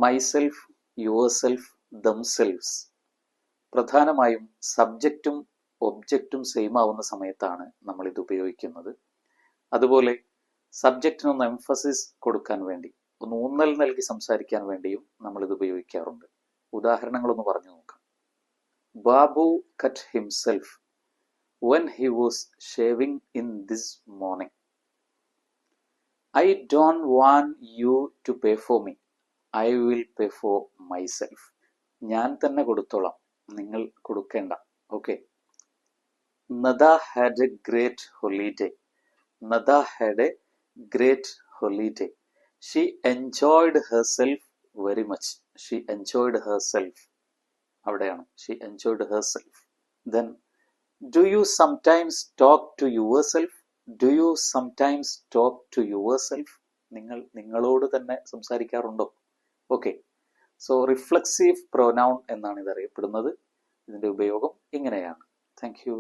Myself, your self, themselves. പ്രധാനമായും സബ്ജക്റ്റും ഒബ്ജക്റ്റും same ആവുന്ന സമയത്താണ് നമ്മൾ ഇത് ഉപയോഗിക്കുന്നത്. അതുപോലെ സബ്ജക്റ്റിനൊന്ന് എംഫസിസ് കൊടുക്കാൻ വേണ്ടി, ഒന്ന് ഊന്നൽ നൽകി സംസാരിക്കാൻ വേണ്ടിയും നമ്മൾ ഇത് ഉപയോഗിക്കാറുണ്ട്. ഉദാഹരണങ്ങളൊന്ന് പറഞ്ഞു നോക്കാം. Babu cut himself when he was shaving in this morning. I don't want you to pay for me. I will pay for myself. ഞാൻ തന്നെ കൊടുത്തോളാം, നിങ്ങൾ കൊടുക്കേണ്ട. Okay. Nada had a great holiday. Nada had a great holiday. She enjoyed herself very much. She enjoyed herself. അവിടെയാണ് she enjoyed herself. Then do you sometimes talk to yourself? Do you sometimes talk to yourself? നിങ്ങൾ നിങ്ങളോട് തന്നെ സംസാരിക്കാറുണ്ടോ? Okay. So reflexive pronoun എന്നാണ് ഇത് അറിയപ്പെടുന്നത്. ഇതിൻ്റെ ഉപയോഗം ഇങ്ങനെയാണ്. Thank you.